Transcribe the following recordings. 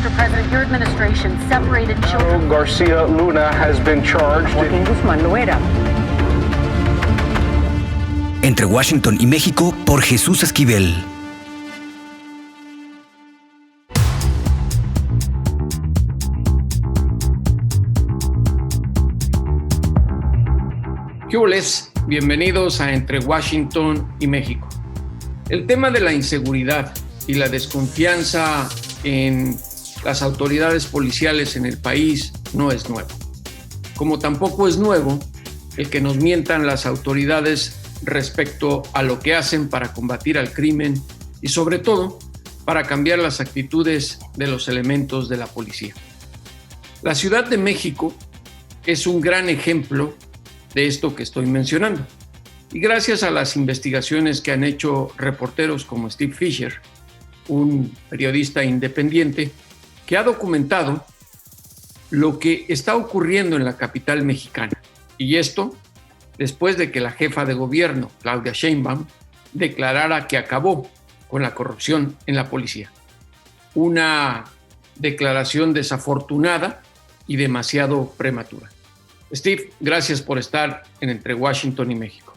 Mr. President, your administration separated children. Garcia Luna has been charged. Joaquín Guzmán lo era. Entre Washington y México, por Jesús Esquivel. ¿Qué hules? Bienvenidos a Entre Washington y México. El tema de la inseguridad y la desconfianza en las autoridades policiales en el país no es nuevo. Como tampoco es nuevo el que nos mientan las autoridades respecto a lo que hacen para combatir al crimen y sobre todo para cambiar las actitudes de los elementos de la policía. La Ciudad de México es un gran ejemplo de esto que estoy mencionando. Y gracias a las investigaciones que han hecho reporteros como Steve Fisher, un periodista independiente, que ha documentado lo que está ocurriendo en la capital mexicana. Y esto después de que la jefa de gobierno, Claudia Sheinbaum, declarara que acabó con la corrupción en la policía. Una declaración desafortunada y demasiado prematura. Steve, gracias por estar en Entre Washington y México.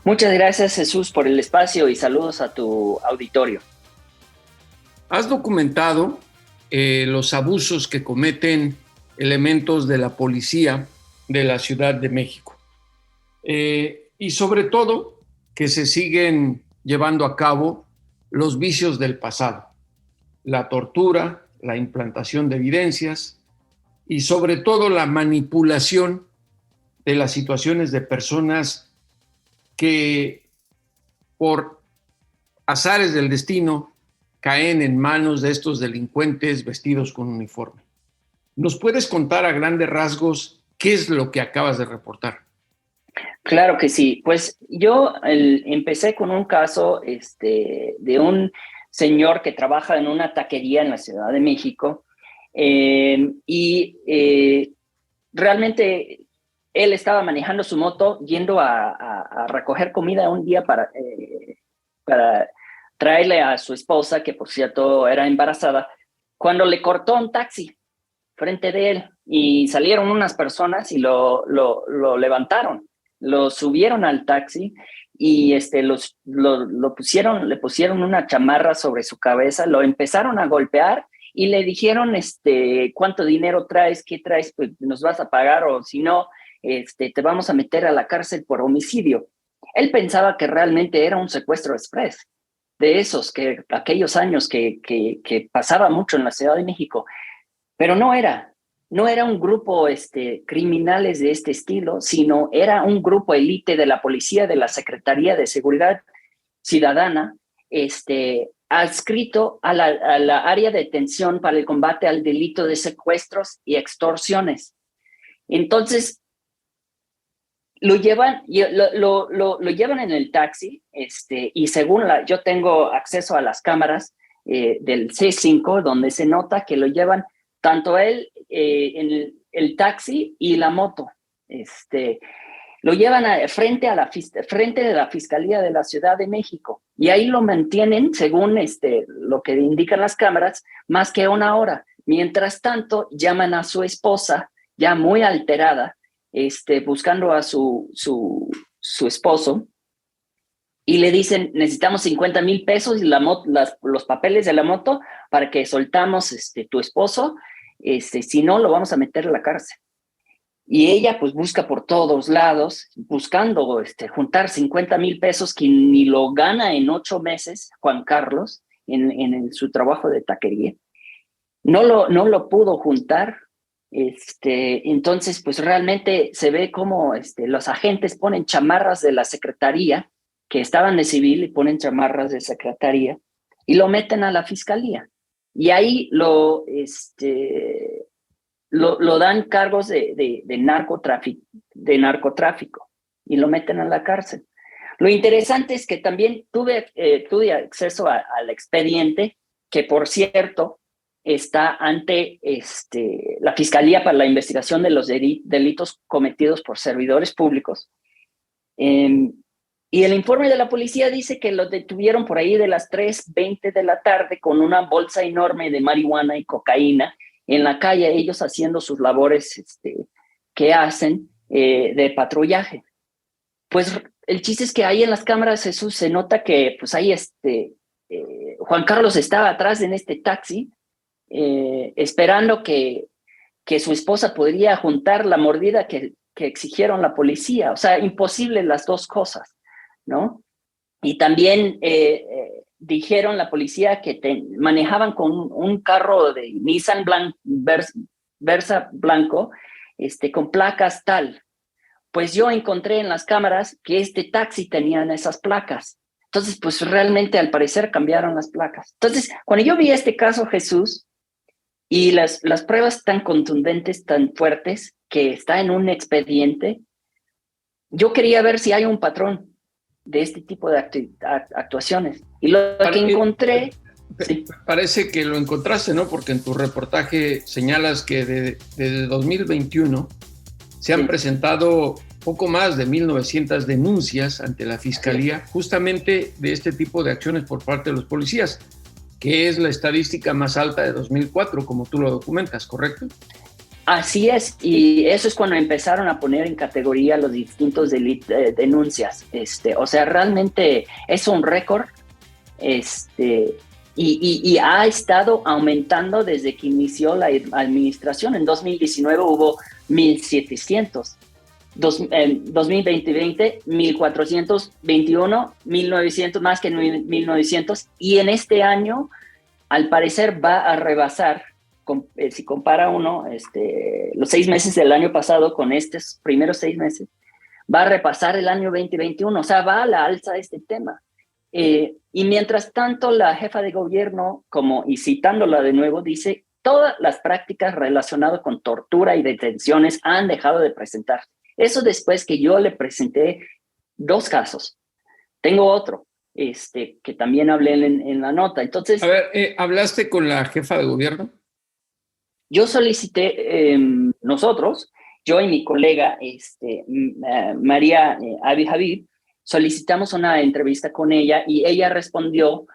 Muchas gracias, Jesús, por el espacio y saludos a tu auditorio. Has documentado los abusos que cometen elementos de la policía de la Ciudad de México y sobre todo que se siguen llevando a cabo los vicios del pasado, la tortura, la implantación de evidencias y sobre todo la manipulación de las situaciones de personas que por azares del destino caen en manos de estos delincuentes vestidos con uniforme. ¿Nos puedes contar a grandes rasgos qué es lo que acabas de reportar? Claro que sí. Pues yo empecé con un caso de un señor que trabaja en una taquería en la Ciudad de México realmente él estaba manejando su moto yendo a recoger comida un día para traerle a su esposa, que por cierto era embarazada, cuando le cortó un taxi frente de él y salieron unas personas y lo levantaron, lo subieron al taxi y le pusieron una chamarra sobre su cabeza, lo empezaron a golpear y le dijeron, ¿cuánto dinero traes? ¿Qué traes? Pues nos vas a pagar o si no, te vamos a meter a la cárcel por homicidio. Él pensaba que realmente era un secuestro express, de esos que aquellos años que pasaba mucho en la Ciudad de México, pero no era un grupo criminales de este estilo, sino era un grupo élite de la policía, de la Secretaría de Seguridad Ciudadana, adscrito a la área de detención para el combate al delito de secuestros y extorsiones. Entonces, lo llevan en el taxi, y según yo tengo acceso a las cámaras del C5, donde se nota que lo llevan tanto él en el taxi y la moto. Lo llevan frente de la Fiscalía de la Ciudad de México y ahí lo mantienen, según lo que indican las cámaras, más que una hora. Mientras tanto, llaman a su esposa, ya muy alterada, buscando a su esposo, y le dicen, necesitamos 50,000 pesos y los papeles de la moto para que soltamos tu esposo, si no, lo vamos a meter a la cárcel. Y ella pues busca por todos lados, buscando juntar 50,000 pesos que ni lo gana en 8 meses, Juan Carlos, en su trabajo de taquería. No lo pudo juntar. Entonces pues realmente se ve como los agentes ponen chamarras de la secretaría, que estaban de civil y ponen chamarras de secretaría, y lo meten a la fiscalía. Y ahí lo dan cargos de narcotráfico y lo meten a la cárcel. Lo interesante es que también tuve acceso al expediente, que por cierto está ante la Fiscalía para la Investigación de los Delitos Cometidos por Servidores Públicos. Y el informe de la policía dice que lo detuvieron por ahí de las 3:20 de la tarde con una bolsa enorme de marihuana y cocaína en la calle, ellos haciendo sus labores que hacen de patrullaje. Pues el chiste es que ahí en las cámaras, Jesús, se nota que pues ahí Juan Carlos estaba atrás en este taxi, esperando que su esposa podría juntar la mordida que exigieron la policía. O sea, imposible las dos cosas, ¿no? Y también dijeron la policía que manejaban con un carro de Nissan Versa blanco, con placas tal. Pues yo encontré en las cámaras que este taxi tenían esas placas. Entonces, pues realmente al parecer cambiaron las placas. Entonces, cuando yo vi este caso, Jesús, y las pruebas tan contundentes, tan fuertes, que está en un expediente, yo quería ver si hay un patrón de este tipo de actuaciones. Y lo que encontré... Sí. Parece que lo encontraste, ¿no? Porque en tu reportaje señalas que desde 2021 se han presentado poco más de 1,900 denuncias ante la Fiscalía justamente de este tipo de acciones por parte de los policías, que es la estadística más alta de 2004, como tú lo documentas, ¿correcto? Así es, y eso es cuando empezaron a poner en categoría los distintos denuncias. O sea, realmente es un récord, y ha estado aumentando desde que inició la administración. En 2019 hubo 1,700. En 2020, 1,421, 1,900, más que 1,900. Y en este año, al parecer, va a rebasar, si compara uno los 6 meses del año pasado con estos primeros 6 meses, va a repasar el año 2021. O sea, va a la alza este tema. Y mientras tanto, la jefa de gobierno, y citándola de nuevo, dice: todas las prácticas relacionadas con tortura y detenciones han dejado de presentarse. Eso después que yo le presenté 2 casos. Tengo otro, que también hablé en la nota. Entonces, a ver, ¿hablaste con la jefa de gobierno? Yo solicité, nosotros, yo y mi colega, María Abi Habib, solicitamos una entrevista con ella y ella respondió,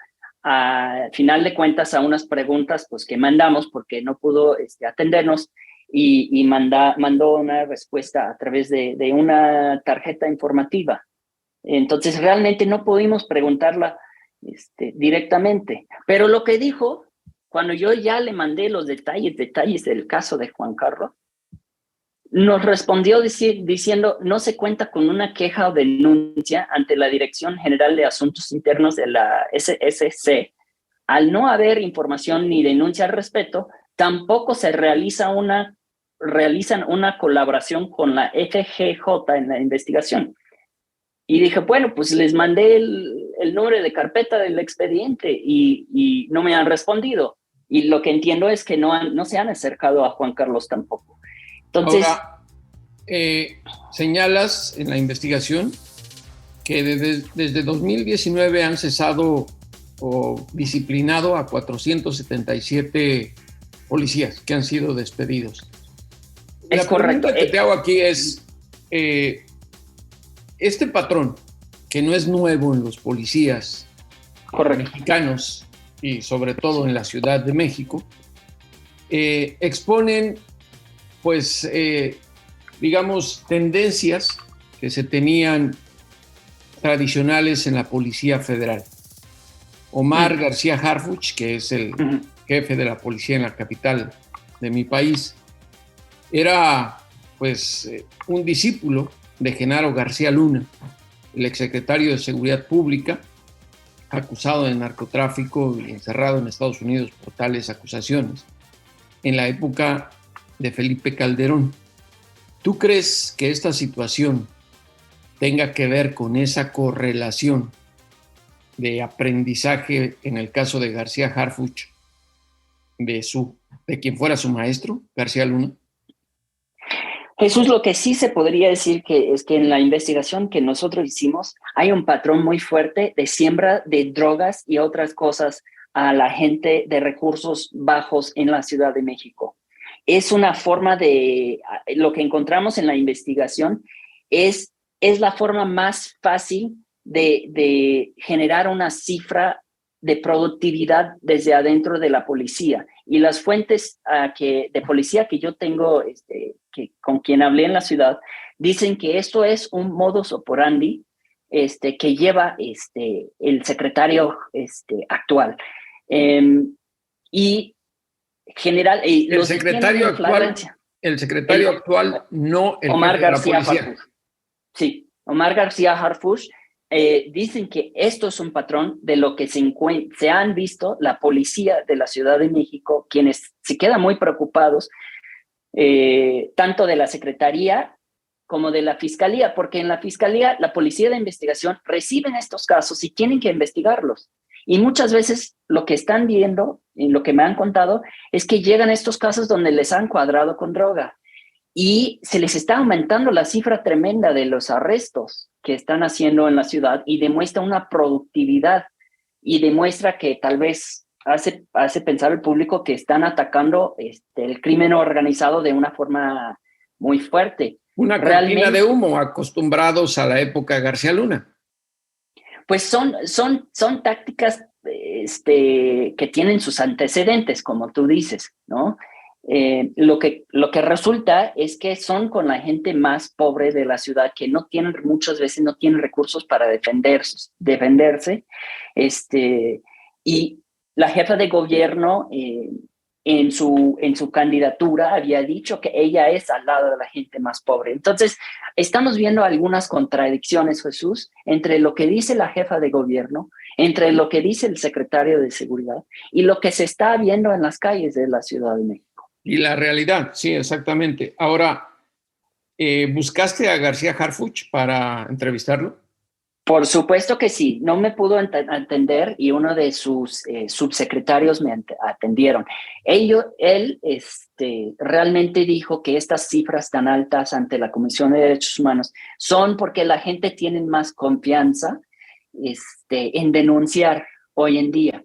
a final de cuentas, a unas preguntas pues, que mandamos porque no pudo atendernos, y mandó una respuesta a través de una tarjeta informativa. Entonces, realmente no pudimos preguntarla directamente. Pero lo que dijo, cuando yo ya le mandé los detalles del caso de Juan Carlos, nos respondió diciendo: no se cuenta con una queja o denuncia ante la Dirección General de Asuntos Internos de la SSC. Al no haber información ni denuncia al respecto, tampoco se realizan una colaboración con la FGJ en la investigación. Y dije, bueno, pues les mandé el número de carpeta del expediente y no me han respondido. Y lo que entiendo es que no se han acercado a Juan Carlos tampoco. Entonces, ahora, señalas en la investigación que desde 2019 han cesado o disciplinado a 477 policías que han sido despedidos. Es correcto. La pregunta que te hago aquí es, este patrón, que no es nuevo en los policías mexicanos y sobre todo en la Ciudad de México, exponen, pues, digamos, tendencias que se tenían tradicionales en la Policía Federal. Omar García Harfuch, que es el jefe de la policía en la capital de mi país, era pues un discípulo de Genaro García Luna, el exsecretario de Seguridad Pública, acusado de narcotráfico y encerrado en Estados Unidos por tales acusaciones, en la época de Felipe Calderón. ¿Tú crees que esta situación tenga que ver con esa correlación de aprendizaje en el caso de García Harfuch de quien fuera su maestro, García Luna? Jesús, lo que sí se podría decir es que en la investigación que nosotros hicimos hay un patrón muy fuerte de siembra de drogas y otras cosas a la gente de recursos bajos en la Ciudad de México. Es una forma de, lo que encontramos en la investigación es la forma más fácil de generar una cifra de productividad desde adentro de la policía. Y las fuentes de policía que yo tengo, con quien hablé en la ciudad, dicen que esto es un modus operandi que lleva el secretario actual. Y general, el secretario actual, no el Omar jefe de la García policía. Harfuch. Sí, Omar García Harfuch. Dicen que esto es un patrón de lo que se han visto la policía de la Ciudad de México, quienes se quedan muy preocupados, tanto de la Secretaría como de la Fiscalía, porque en la Fiscalía, la Policía de Investigación reciben estos casos y tienen que investigarlos. Y muchas veces lo que están viendo, y lo que me han contado, es que llegan estos casos donde les han cuadrado con droga. Y se les está aumentando la cifra tremenda de los arrestos que están haciendo en la ciudad y demuestra una productividad y demuestra que tal vez hace pensar al público que están atacando el crimen organizado de una forma muy fuerte. Una cortina de humo, acostumbrados a la época García Luna. Pues son tácticas que tienen sus antecedentes, como tú dices, ¿no? Lo que resulta es que son con la gente más pobre de la ciudad, que muchas veces no tienen recursos para defenderse. Y la jefa de gobierno en su candidatura había dicho que ella es al lado de la gente más pobre. Entonces, estamos viendo algunas contradicciones, Jesús, entre lo que dice la jefa de gobierno, entre lo que dice el secretario de Seguridad y lo que se está viendo en las calles de la Ciudad de México. Y la realidad, sí, exactamente. Ahora, ¿buscaste a García Harfuch para entrevistarlo? Por supuesto que sí. No me pudo atender y uno de sus subsecretarios me atendieron. Él realmente dijo que estas cifras tan altas ante la Comisión de Derechos Humanos son porque la gente tiene más confianza en denunciar hoy en día.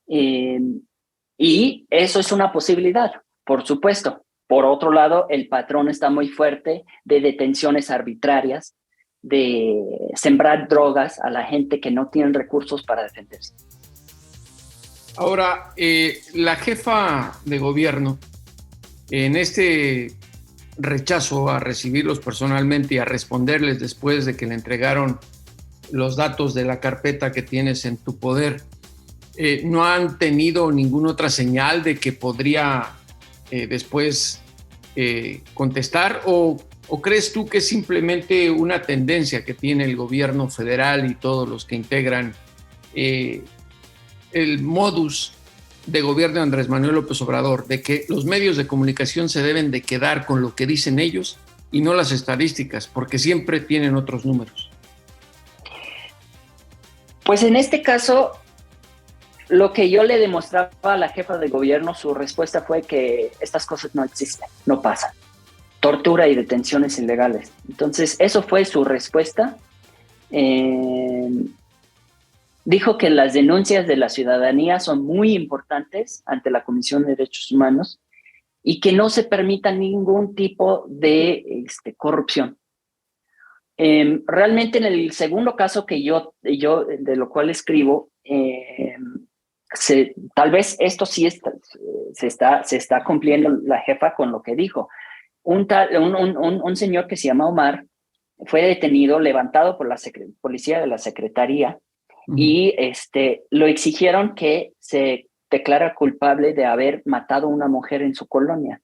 Y eso es una posibilidad, por supuesto. Por otro lado, el patrón está muy fuerte de detenciones arbitrarias, de sembrar drogas a la gente que no tiene recursos para defenderse. Ahora, la jefa de gobierno, en este rechazo a recibirlos personalmente y a responderles después de que le entregaron los datos de la carpeta que tienes en tu poder, ¿no han tenido ninguna otra señal de que podría después contestar? ¿O crees tú que es simplemente una tendencia que tiene el gobierno federal y todos los que integran el modus de gobierno de Andrés Manuel López Obrador, de que los medios de comunicación se deben de quedar con lo que dicen ellos y no las estadísticas, porque siempre tienen otros números? Pues en este caso, lo que yo le demostraba a la jefa de gobierno, su respuesta fue que estas cosas no existen, no pasan. Tortura y detenciones ilegales. Entonces, eso fue su respuesta. Dijo que las denuncias de la ciudadanía son muy importantes ante la Comisión de Derechos Humanos y que no se permita ningún tipo de corrupción. Realmente en el segundo caso que yo de lo cual escribo, tal vez esto sí se está cumpliendo la jefa con lo que dijo. Un señor que se llama Omar fue detenido, levantado por la policía de la Secretaría, y lo exigieron que se declara culpable de haber matado a una mujer en su colonia.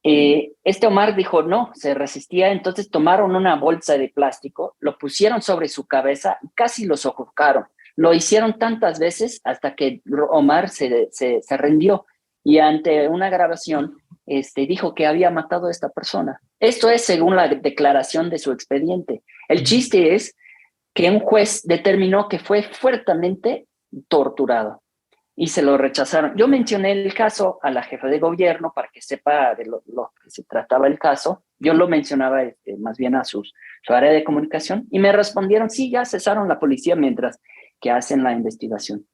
Omar dijo no, se resistía. Entonces tomaron una bolsa de plástico, lo pusieron sobre su cabeza y casi lo sofocaron. Lo hicieron tantas veces hasta que Omar se rindió, y ante una grabación dijo que había matado a esta persona. Esto es según la declaración de su expediente. El chiste es que un juez determinó que fue fuertemente torturado y se lo rechazaron. Yo mencioné el caso a la jefa de gobierno para que sepa de lo que se trataba el caso. Yo lo mencionaba más bien a su área de comunicación y me respondieron, sí, ya cesaron la policía mientras que hacen la investigación.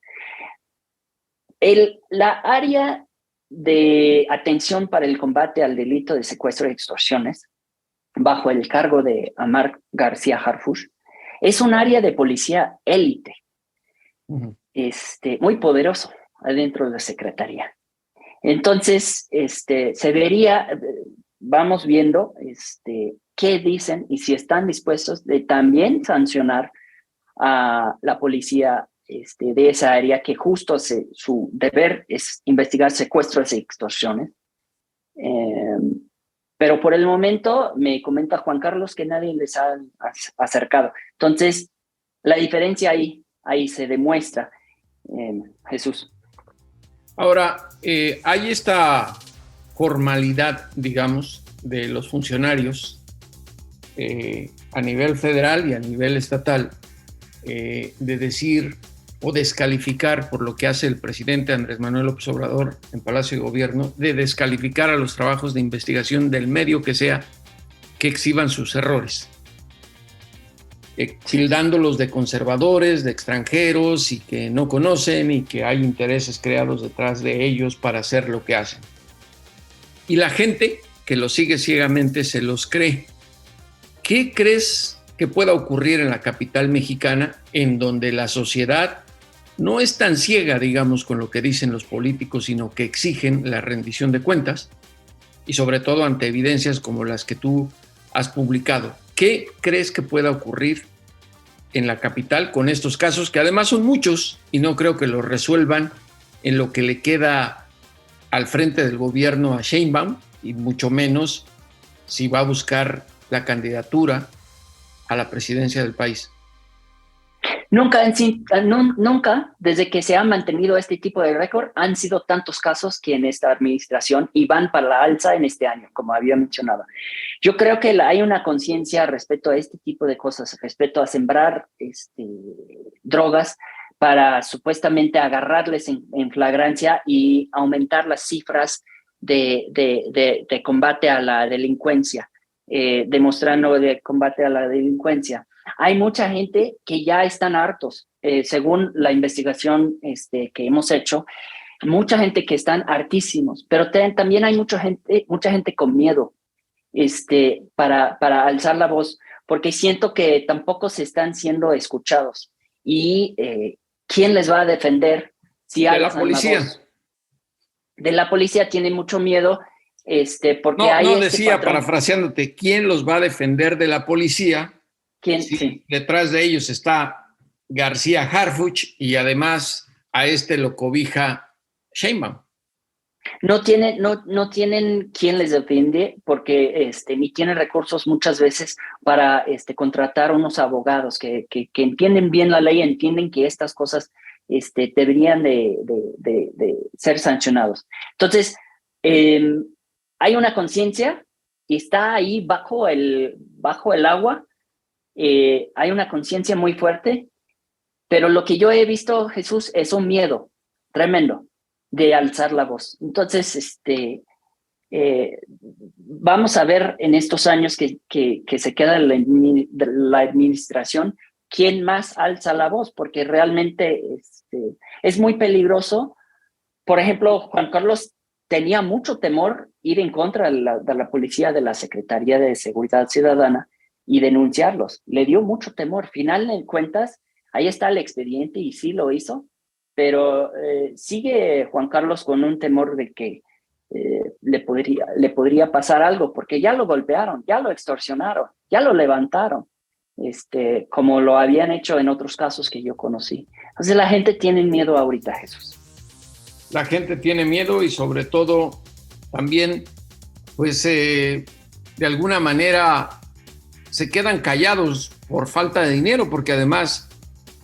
La área de atención para el combate al delito de secuestro y extorsiones, bajo el cargo de Omar García Harfuch, Es un área de policía élite, muy poderoso adentro de la Secretaría. Entonces, se vería, vamos viendo qué dicen y si están dispuestos de también sancionar a la policía de esa área, que justo su deber es investigar secuestros y extorsiones. Pero por el momento me comenta Juan Carlos que nadie les ha acercado. Entonces, la diferencia ahí se demuestra, Jesús. Ahora, hay esta formalidad, digamos, de los funcionarios a nivel federal y a nivel estatal de decir o descalificar, por lo que hace el presidente Andrés Manuel López Obrador en Palacio de Gobierno, de descalificar a los trabajos de investigación del medio que sea, que exhiban sus errores, tildándolos de conservadores, de extranjeros y que no conocen y que hay intereses creados detrás de ellos para hacer lo que hacen. Y la gente que los sigue ciegamente se los cree. ¿Qué crees que pueda ocurrir en la capital mexicana, en donde la sociedad no es tan ciega, digamos, con lo que dicen los políticos, sino que exigen la rendición de cuentas, y sobre todo ante evidencias como las que tú has publicado? ¿Qué crees que pueda ocurrir en la capital con estos casos, que además son muchos y no creo que los resuelvan en lo que le queda al frente del gobierno a Sheinbaum, y mucho menos si va a buscar la candidatura a la presidencia del país? Nunca, desde que se ha mantenido este tipo de récord, han sido tantos casos que en esta administración y van para la alza en este año, como había mencionado. Yo creo que hay una conciencia respecto a este tipo de cosas, respecto a sembrar drogas para supuestamente agarrarles en flagrancia y aumentar las cifras de combate a la delincuencia, demostrando de combate a la delincuencia. Hay mucha gente que ya están hartos, según la investigación que hemos hecho, mucha gente que están hartísimos, pero también hay mucha gente con miedo para alzar la voz, porque siento que tampoco se están siendo escuchados. ¿Y quién les va a defender si de la alzan policía? La voz? De la policía tienen mucho miedo, porque no decía, parafraseándote, ¿quién los va a defender de la policía? Sí. Detrás de ellos está García Harfuch y además a lo cobija Sheinbaum. No tienen quien les defiende, porque ni tienen recursos muchas veces para contratar unos abogados que entienden bien la ley, entienden que estas cosas deberían de ser sancionados. Entonces, hay una conciencia y está ahí bajo el agua. Hay una conciencia muy fuerte, pero lo que yo he visto, Jesús, es un miedo tremendo de alzar la voz. Entonces, vamos a ver en estos años que se queda la administración, quién más alza la voz, porque realmente es muy peligroso. Por ejemplo, Juan Carlos tenía mucho temor ir en contra de la policía, de la Secretaría de Seguridad Ciudadana, y denunciarlos. Le dio mucho temor. Final de cuentas, ahí está el expediente y sí lo hizo, pero sigue Juan Carlos con un temor de que le podría pasar algo, porque ya lo golpearon, ya lo extorsionaron, ya lo levantaron, como lo habían hecho en otros casos que yo conocí. Entonces la gente tiene miedo ahorita, Jesús. La gente tiene miedo y sobre todo también, pues, de alguna manera se quedan callados por falta de dinero, porque además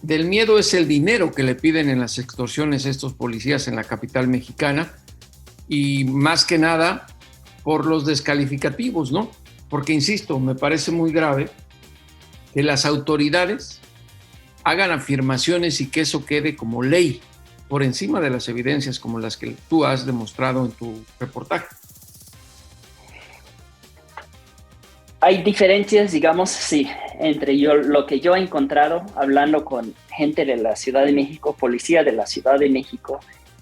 del miedo es el dinero que le piden en las extorsiones estos policías en la capital mexicana, y más que nada por los descalificativos, ¿no? Porque, insisto, me parece muy grave que las autoridades hagan afirmaciones y que eso quede como ley por encima de las evidencias como las que tú has demostrado en tu reportaje. Hay diferencias, digamos, sí, entre lo que yo he encontrado hablando con gente de la Ciudad de México, policía de la Ciudad de México,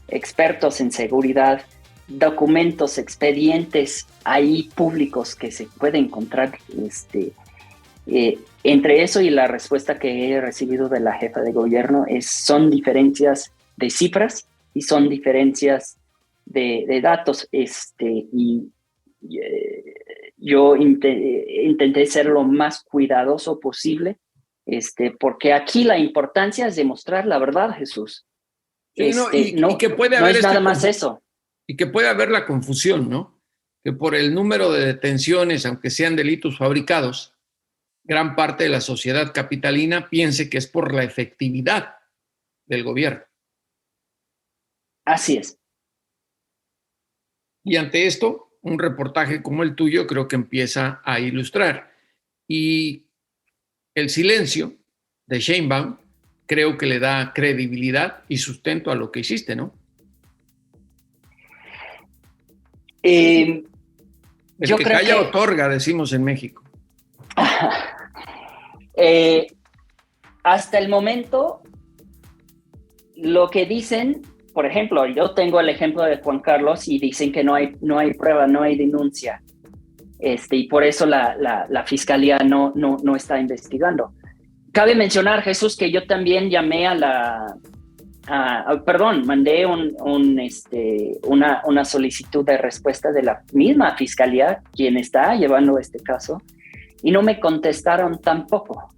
expertos en seguridad, documentos, expedientes ahí públicos que se puede encontrar Entre eso y la respuesta que he recibido de la jefa de gobierno son diferencias de cifras y son diferencias de datos. Yo intenté ser lo más cuidadoso posible, porque aquí la importancia es demostrar la verdad, Jesús. Sí, y que puede haber no es nada más eso. Y que puede haber la confusión, ¿no? Que por el número de detenciones, aunque sean delitos fabricados, gran parte de la sociedad capitalina piense que es por la efectividad del gobierno. Así es. Y ante esto, un reportaje como el tuyo creo que empieza a ilustrar. Y el silencio de Sheinbaum creo que le da credibilidad y sustento a lo que hiciste, ¿no? El yo que creo calla que otorga, decimos en México. Hasta el momento, lo que dicen, por ejemplo, yo tengo el ejemplo de Juan Carlos y dicen que no hay prueba, no hay denuncia, y por eso la fiscalía no está investigando. Cabe mencionar, Jesús, que yo también llamé mandé una solicitud de respuesta de la misma fiscalía, quien está llevando este caso, y no me contestaron tampoco.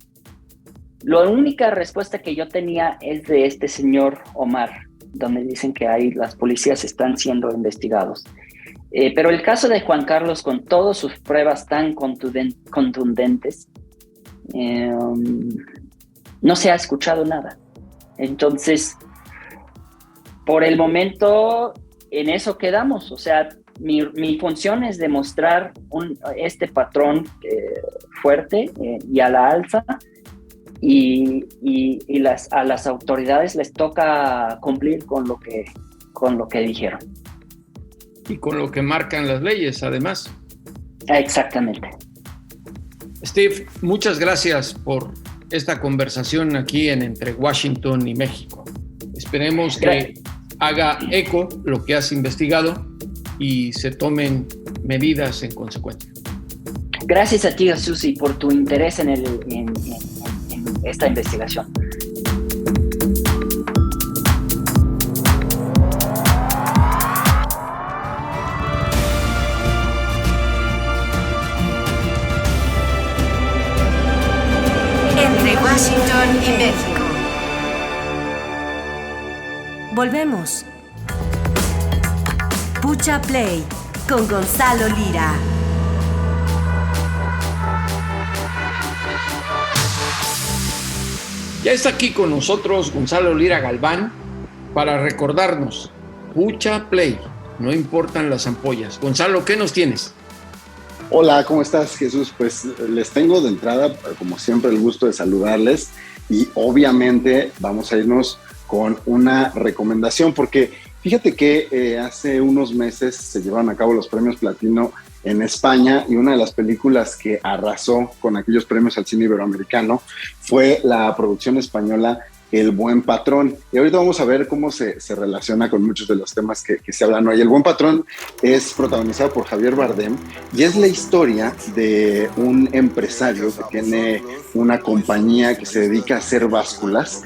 La única respuesta que yo tenía es de este señor Omar, donde dicen que las policías están siendo investigados. Pero el caso de Juan Carlos, con todas sus pruebas tan contundentes, no se ha escuchado nada. Entonces, por el momento, en eso quedamos. O sea, mi función es demostrar este patrón fuerte y a la alza, y a las autoridades les toca cumplir con lo que dijeron. Y con lo que marcan las leyes, además. Exactamente. Steve, muchas gracias por esta conversación aquí en Entre Washington y México. Esperemos que haga eco lo que has investigado y se tomen medidas en consecuencia. Gracias a ti, Susi, por tu interés en esta investigación. Entre Washington y México. Volvemos. Pucha Play con Gonzalo Lira. Ya está aquí con nosotros Gonzalo Lira Galván para recordarnos, Pucha Play, no importan las ampollas. Gonzalo, ¿qué nos tienes? Hola, ¿cómo estás, Jesús? Pues les tengo de entrada, como siempre, el gusto de saludarles y obviamente vamos a irnos con una recomendación porque fíjate que hace unos meses se llevaron a cabo los premios Platino en España y una de las películas que arrasó con aquellos premios al cine iberoamericano fue la producción española El Buen Patrón. Y ahorita vamos a ver cómo se relaciona con muchos de los temas que se hablan hoy. El Buen Patrón es protagonizado por Javier Bardem y es la historia de un empresario que tiene una compañía que se dedica a hacer básculas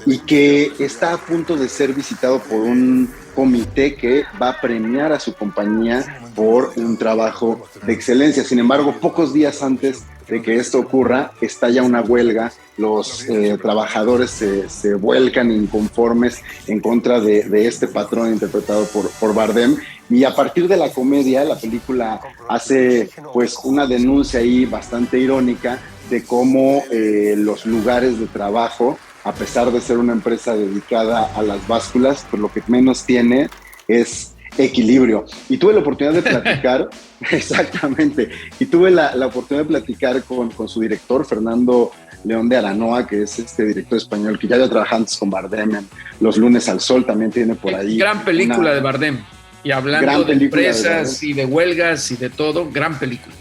y que está a punto de ser visitado por un comité que va a premiar a su compañía por un trabajo de excelencia. Sin embargo, pocos días antes de que esto ocurra, estalla una huelga, los trabajadores se vuelcan inconformes en contra de este patrón interpretado por Bardem, y a partir de la comedia, la película hace pues una denuncia ahí bastante irónica de cómo los lugares de trabajo, a pesar de ser una empresa dedicada a las básculas, pues lo que menos tiene es equilibrio. Y tuve la oportunidad de platicar, exactamente, y tuve la oportunidad de platicar con su director, Fernando León de Aranoa, que es este director español que ya trabajado antes con Bardem en Los Lunes al Sol, también tiene por ahí. Gran película de Bardem. Y hablando de empresas y de huelgas y de todo, gran película.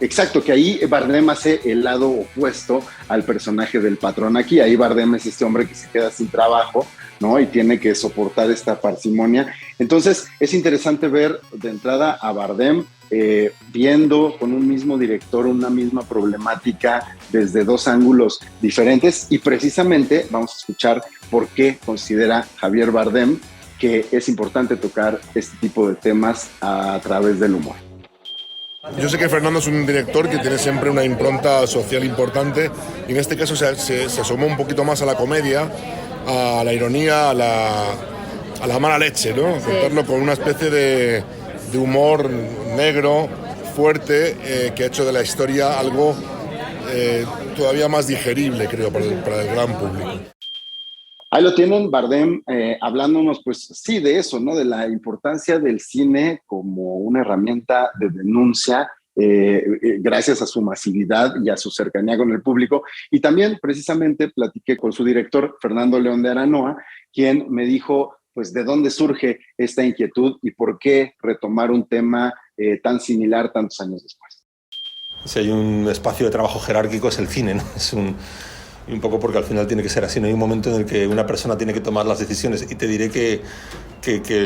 Exacto, que ahí Bardem hace el lado opuesto al personaje del patrón aquí. Ahí Bardem es este hombre que se queda sin trabajo, ¿no? Y tiene que soportar esta parsimonia. Entonces, es interesante ver de entrada a Bardem viendo con un mismo director una misma problemática desde dos ángulos diferentes, y precisamente vamos a escuchar por qué considera Javier Bardem que es importante tocar este tipo de temas a través del humor. Yo sé que Fernando es un director que tiene siempre una impronta social importante, y en este caso se asomó un poquito más a la comedia, a la ironía, a la mala leche, ¿no? Sí. Contarlo con una especie de humor negro, fuerte, que ha hecho de la historia algo todavía más digerible, creo, para el gran público. Ahí lo tienen, Bardem, hablándonos, pues sí, de eso, ¿no? De la importancia del cine como una herramienta de denuncia, gracias a su masividad y a su cercanía con el público. Y también, precisamente, platiqué con su director, Fernando León de Aranoa, quien me dijo, pues, de dónde surge esta inquietud y por qué retomar un tema tan similar tantos años después. Si hay un espacio de trabajo jerárquico, es el cine, ¿no? Y un poco porque al final tiene que ser así, no hay un momento en el que una persona tiene que tomar las decisiones, y te diré que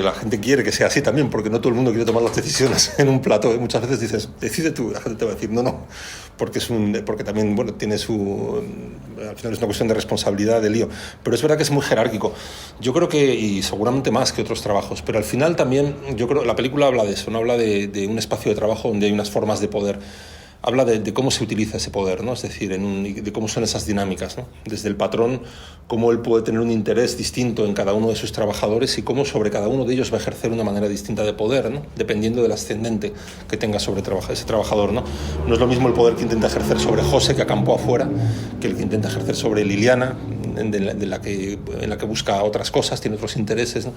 la gente quiere que sea así también, porque no todo el mundo quiere tomar las decisiones en un plato. Muchas veces dices, decide tú, la gente te va a decir no, porque también, bueno, tiene al final es una cuestión de responsabilidad, de lío, pero es verdad que es muy jerárquico. Yo creo que, y seguramente más que otros trabajos, pero al final también, yo creo, la película habla de eso, no habla de un espacio de trabajo donde hay unas formas de poder. Habla de cómo se utiliza ese poder, ¿no? Es decir, de cómo son esas dinámicas, ¿no? Desde el patrón, cómo él puede tener un interés distinto en cada uno de sus trabajadores y cómo sobre cada uno de ellos va a ejercer una manera distinta de poder, ¿no? Dependiendo del ascendente que tenga sobre ese trabajador, ¿no? No es lo mismo el poder que intenta ejercer sobre José, que acampó afuera, que el que intenta ejercer sobre Liliana, en la que busca otras cosas, tiene otros intereses, ¿no?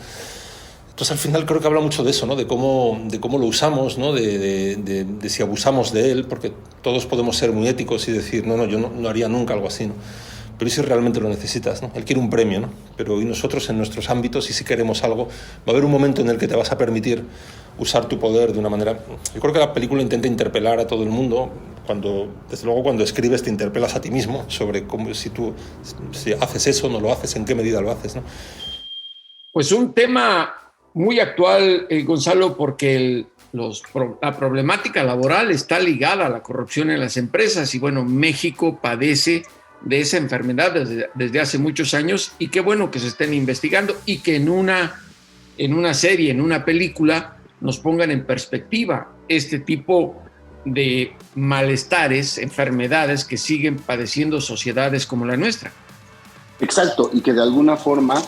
Entonces, al final creo que habla mucho de eso, ¿no? De cómo lo usamos, ¿no? De si abusamos de él, porque todos podemos ser muy éticos y decir, no, yo no haría nunca algo así, ¿no? Pero ¿y si realmente lo necesitas, ¿no? Él quiere un premio, ¿no? Pero y nosotros en nuestros ámbitos, y si queremos algo, va a haber un momento en el que te vas a permitir usar tu poder de una manera... Yo creo que la película intenta interpelar a todo el mundo. Desde luego, cuando escribes te interpelas a ti mismo sobre cómo, si haces eso, no lo haces, en qué medida lo haces, ¿no? Pues un tema muy actual, Gonzalo, porque la problemática laboral está ligada a la corrupción en las empresas, y bueno, México padece de esa enfermedad desde hace muchos años, y qué bueno que se estén investigando y que en una serie, en una película, nos pongan en perspectiva este tipo de malestares, enfermedades que siguen padeciendo sociedades como la nuestra. Exacto, y que de alguna forma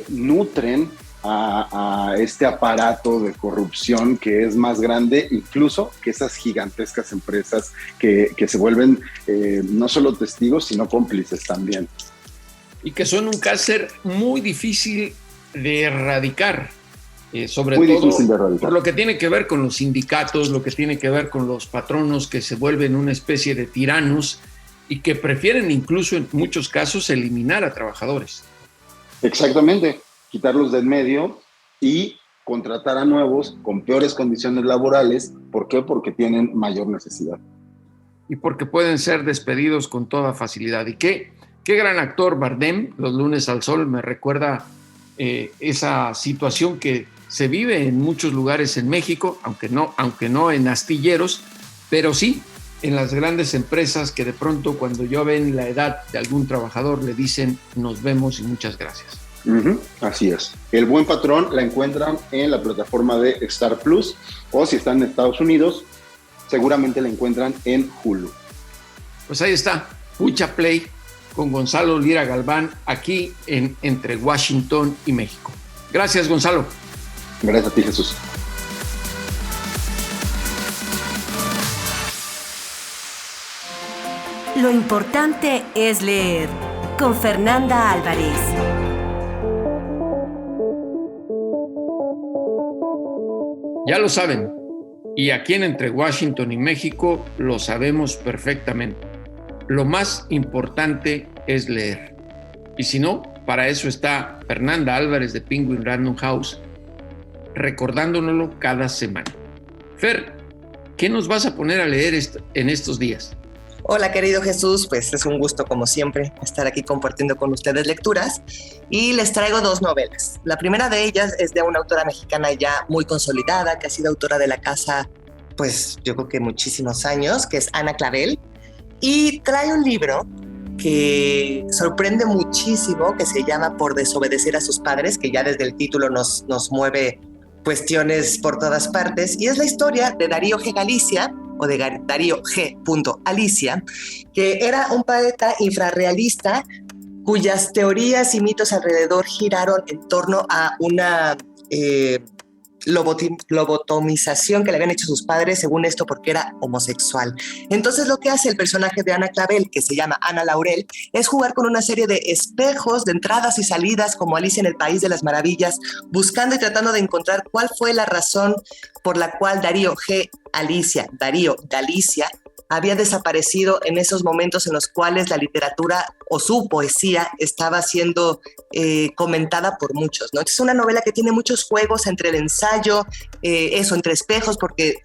nutren a este aparato de corrupción que es más grande incluso que esas gigantescas empresas que se vuelven no solo testigos, sino cómplices también. Y que son un cáncer muy difícil de erradicar, sobre muy todo difícil de erradicar. Por lo que tiene que ver con los sindicatos, lo que tiene que ver con los patronos que se vuelven una especie de tiranos y que prefieren incluso en muchos casos eliminar a trabajadores. Exactamente. Quitarlos del medio y contratar a nuevos con peores condiciones laborales. ¿Por qué? Porque tienen mayor necesidad. Y porque pueden ser despedidos con toda facilidad. Y qué gran actor Bardem. Los lunes al sol me recuerda esa situación que se vive en muchos lugares en México, aunque no en astilleros, pero sí en las grandes empresas que de pronto cuando ya ven la edad de algún trabajador le dicen nos vemos y muchas gracias. Así es. El Buen Patrón la encuentran en la plataforma de Star Plus, o si están en Estados Unidos, seguramente la encuentran en Hulu. Pues ahí está, Pucha Play con Gonzalo Lira Galván, aquí en Entre Washington y México. Gracias, Gonzalo. Gracias a ti, Jesús. Lo importante es leer, con Fernanda Álvarez. Ya lo saben, y aquí en Entre Washington y México lo sabemos perfectamente. Lo más importante es leer. Y si no, para eso está Fernanda Álvarez de Penguin Random House, recordándonoslo cada semana. Fer, ¿qué nos vas a poner a leer en estos días? Hola, querido Jesús, pues es un gusto como siempre estar aquí compartiendo con ustedes lecturas, y les traigo 2 novelas. La primera de ellas es de una autora mexicana ya muy consolidada, que ha sido autora de la casa pues yo creo que muchísimos años, que es Ana Clavel, y trae un libro que sorprende muchísimo, que se llama Por desobedecer a sus padres, que ya desde el título nos mueve cuestiones por todas partes, y es la historia de Darío G. Galicia, o de Darío G. Alicia, que era un poeta infrarrealista cuyas teorías y mitos alrededor giraron en torno a una lobotomización que le habían hecho sus padres, según esto, porque era homosexual. Entonces lo que hace el personaje de Ana Clavel, que se llama Ana Laurel, es jugar con una serie de espejos, de entradas y salidas, como Alicia en el País de las Maravillas, buscando y tratando de encontrar cuál fue la razón por la cual Darío Galicia, había desaparecido en esos momentos en los cuales la literatura o su poesía estaba siendo comentada por muchos, ¿no? Es una novela que tiene muchos juegos entre el ensayo, entre espejos, porque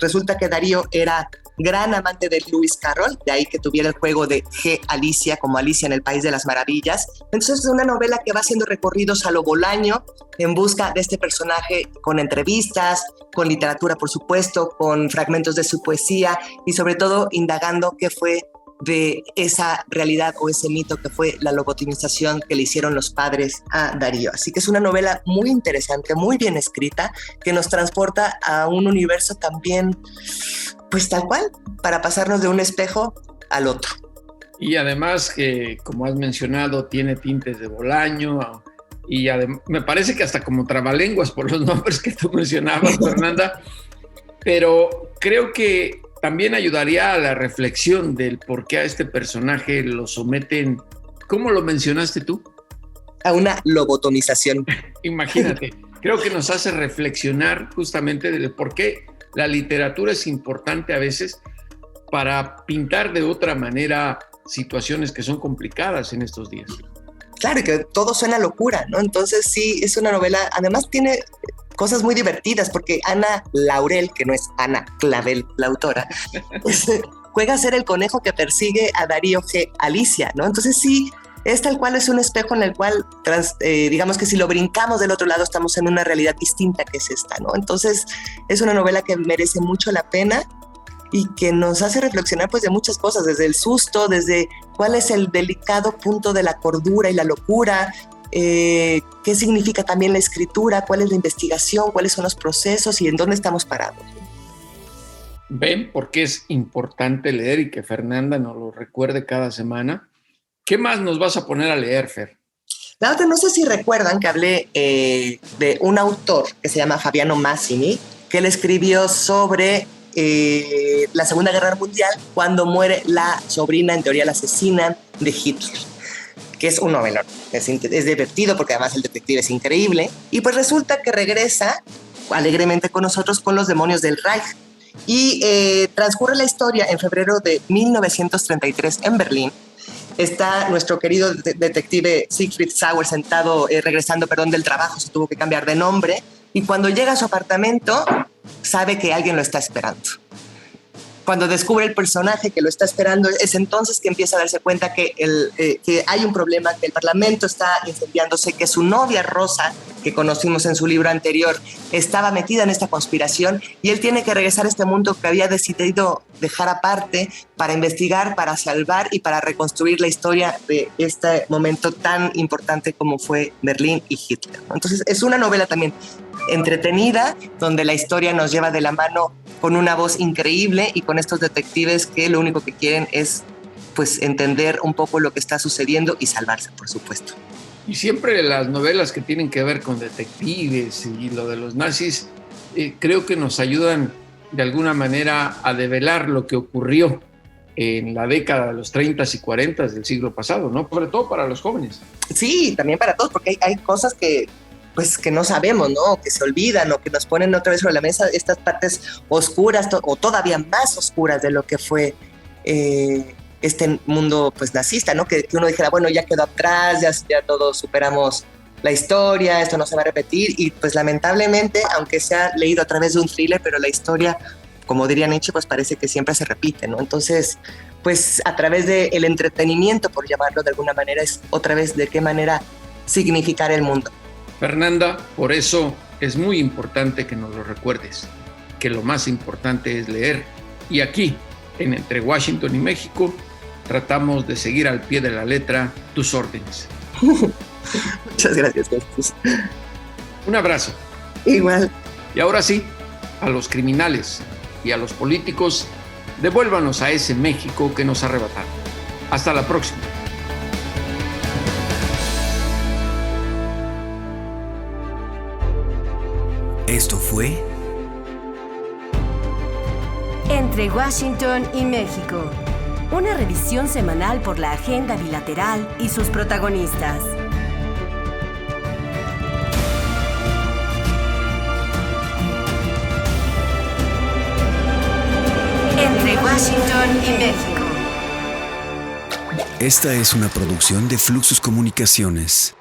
resulta que Darío era gran amante de Lewis Carroll, de ahí que tuviera el juego de G. Alicia, como Alicia en el País de las Maravillas. Entonces es una novela que va haciendo recorridos a lo Bolaño en busca de este personaje, con entrevistas, con literatura, por supuesto, con fragmentos de su poesía y sobre todo indagando qué fue de esa realidad o ese mito que fue la lobotomización que le hicieron los padres a Darío. Así que es una novela muy interesante, muy bien escrita, que nos transporta a un universo también, pues tal cual, para pasarnos de un espejo al otro. Y además que, como has mencionado, tiene tintes de Bolaño, y me parece que hasta como trabalenguas por los nombres que tú mencionabas, Fernanda, pero creo que también ayudaría a la reflexión del por qué a este personaje lo someten, ¿cómo lo mencionaste tú? A una lobotomización. Imagínate, creo que nos hace reflexionar justamente del por qué la literatura es importante a veces para pintar de otra manera situaciones que son complicadas en estos días. Claro, y que todo suena locura, ¿no? Entonces sí, es una novela, además tiene cosas muy divertidas, porque Ana Laurel, que no es Ana Clavel, la autora, pues, juega a ser el conejo que persigue a Darío G. Alicia, ¿no? Entonces sí, es tal cual, es un espejo en el cual, digamos que si lo brincamos del otro lado, estamos en una realidad distinta que es esta, ¿no? Entonces es una novela que merece mucho la pena y que nos hace reflexionar pues de muchas cosas, desde el susto, desde cuál es el delicado punto de la cordura y la locura, qué significa también la escritura, cuál es la investigación, cuáles son los procesos y en dónde estamos parados. ¿Ven por qué es importante leer y que Fernanda nos lo recuerde cada semana? ¿Qué más nos vas a poner a leer, Fer? La otra, no sé si recuerdan que hablé de un autor que se llama Fabiano Massini, que él escribió sobre la Segunda Guerra Mundial, cuando muere la sobrina, en teoría la asesina, de Hitler, que es un novelón. Es divertido porque además el detective es increíble. Y pues resulta que regresa alegremente con nosotros con Los demonios del Reich. Y transcurre la historia en febrero de 1933 en Berlín. Está nuestro querido detective Siegfried Sauer sentado, regresando del trabajo, se tuvo que cambiar de nombre. Y cuando llega a su apartamento, sabe que alguien lo está esperando. Cuando descubre el personaje que lo está esperando, es entonces que empieza a darse cuenta que hay un problema, que el Parlamento está incendiándose, que su novia Rosa, que conocimos en su libro anterior, estaba metida en esta conspiración y él tiene que regresar a este mundo que había decidido dejar aparte para investigar, para salvar y para reconstruir la historia de este momento tan importante como fue Berlín y Hitler. Entonces es una novela también entretenida, donde la historia nos lleva de la mano con una voz increíble y con estos detectives que lo único que quieren es pues entender un poco lo que está sucediendo y salvarse, por supuesto. Y siempre las novelas que tienen que ver con detectives y lo de los nazis, creo que nos ayudan de alguna manera a develar lo que ocurrió en la década de los 30s y 40s del siglo pasado, ¿no? Sobre todo para los jóvenes. Sí, también para todos, porque hay cosas que no sabemos, ¿no? Que se olvidan o que nos ponen otra vez sobre la mesa estas partes oscuras o todavía más oscuras de lo que fue este mundo pues nazista, ¿no? Que uno dijera, bueno, ya quedó atrás, ya todos superamos la historia, esto no se va a repetir y pues lamentablemente, aunque se ha leído a través de un thriller, pero la historia, como diría Nietzsche, pues parece que siempre se repite, ¿no? Entonces, pues a través del entretenimiento, por llamarlo de alguna manera, es otra vez de qué manera significar el mundo. Fernanda, por eso es muy importante que nos lo recuerdes. que lo más importante es leer. Y aquí, en Entre Washington y México, tratamos de seguir al pie de la letra tus órdenes. Muchas gracias, Jesús. Un abrazo. Igual. Y ahora sí, a los criminales y a los políticos, devuélvanos a ese México que nos arrebataron. Hasta la próxima. Esto fue Entre Washington y México. Una revisión semanal por la agenda bilateral y sus protagonistas. Entre Washington y México. Esta es una producción de Fluxus Comunicaciones.